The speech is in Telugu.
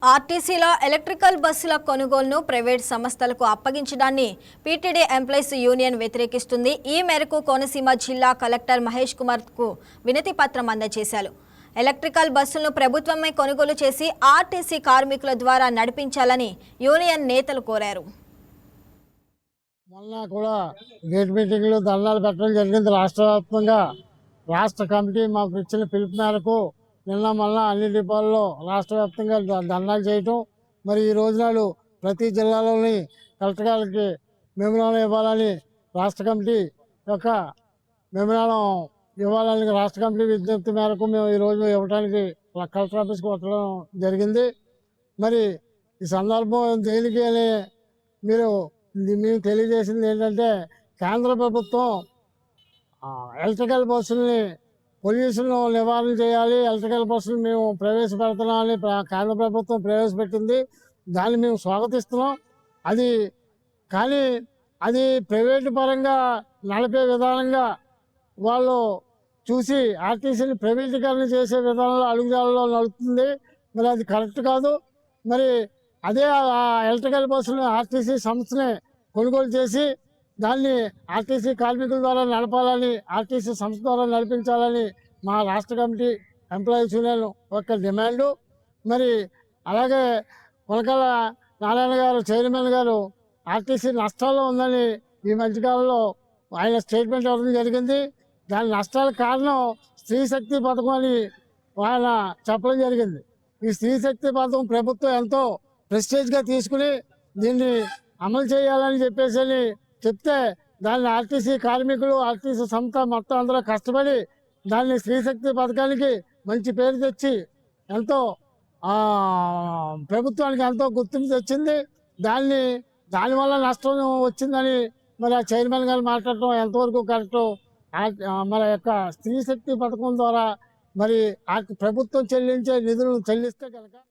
ఆర్టీసీలో ఎలక్ట్రికల్ బస్సుల కొనుగోలును ప్రైవేట్ సంస్థలకు అప్పగించడాన్ని పీటీడీ ఎంప్లాయీస్ యూనియన్ వ్యతిరేకిస్తుంది. ఈ మేరకు కోనసీమ జిల్లా కలెక్టర్ మహేష్ కుమార్కు వినతి పత్రం అందజేశారు. ఎలక్ట్రికల్ బస్సులను ప్రభుత్వమే కొనుగోలు చేసి ఆర్టీసీ కార్మికుల ద్వారా నడిపించాలని యూనియన్ నేతలు కోరారు. మొన్న కూడా గేట్ మీటింగ్లో ధర్నాలు పెట్టడం జరిగింది. రాష్ట్ర వ్యాప్తంగా రాష్ట్ర కమిటీ మాకు ఇచ్చిన పిలుపు మేరకు నిన్న మళ్ళా అన్ని డిపోల్లో రాష్ట్ర వ్యాప్తంగా ధర్నాలు చేయటం, మరి ఈ రోజునాడు ప్రతి జిల్లాలోని కలెక్టర్ గారికి మెమోరాండం ఇవ్వాలని రాష్ట్ర కమిటీ యొక్క మెమోరాండం ఇవ్వాలని రాష్ట్ర కమిటీ విజ్ఞప్తి మేరకు మేము ఈరోజు ఇవ్వడానికి కలెక్టర్ ఆఫీస్కి వచ్చడం జరిగింది. మరి ఈ సందర్భం దేనికి అని మేము తెలియజేసింది ఏంటంటే, కేంద్ర ప్రభుత్వం ఎలక్ట్రికల్ బస్సుల్ని పొల్యూషన్ నివారణ చేయాలి, ఎలక్ట్రికల్ బస్సులు మేము ప్రవేశపెడుతున్నామని కేంద్ర ప్రభుత్వం ప్రవేశపెట్టింది. దాన్ని మేము స్వాగతిస్తున్నాం. కానీ అది ప్రైవేటు పరంగా నడిపే విధానంగా వాళ్ళు చూసి ఆర్టీసీని ప్రైవేటీకరణ చేసే విధానంలో అడుగుజాలలో నడుస్తుంది. మరి అది కరెక్ట్ కాదు. మరి అదే ఎలక్ట్రికల్ బస్సులను ఆర్టీసీ సంస్థనే కొనుగోలు చేసి దాన్ని ఆర్టీసీ కార్మికుల ద్వారా నడపాలని, ఆర్టీసీ సంస్థ ద్వారా నడిపించాలని మా రాష్ట్ర కమిటీ ఎంప్లాయీస్ యూనియన్ యొక్క డిమాండు. మరి అలాగే కొనకల నారాయణ గారు చైర్మన్ గారు ఆర్టీసీ నష్టాల్లో ఉందని ఈ మధ్యకాలంలో ఆయన స్టేట్మెంట్ ఇవ్వడం జరిగింది. దాని నష్టాలకు కారణం స్త్రీ శక్తి పథకం అని ఆయన చెప్పడం జరిగింది. ఈ స్త్రీ శక్తి పథకం ప్రభుత్వం ఎంతో ప్రెస్టేజ్గా తీసుకుని దీన్ని అమలు చేయాలని చెప్పేసి చెప్తే, దాన్ని ఆర్టీసీ కార్మికులు, ఆర్టీసీ సంస్థ మొత్తం అందరూ కష్టపడి దాన్ని స్త్రీశక్తి పథకానికి మంచి పేరు తెచ్చి ఎంతో ప్రభుత్వానికి ఎంతో గుర్తింపు తెచ్చింది. దానివల్ల నష్టం వచ్చిందని మరి ఆ చైర్మన్ గారు మాట్లాడటం ఎంతవరకు కరెక్టు? మన యొక్క స్త్రీశక్తి పథకం ద్వారా మరి ప్రభుత్వం చెల్లించే నిధులను చెల్లిస్తే కనుక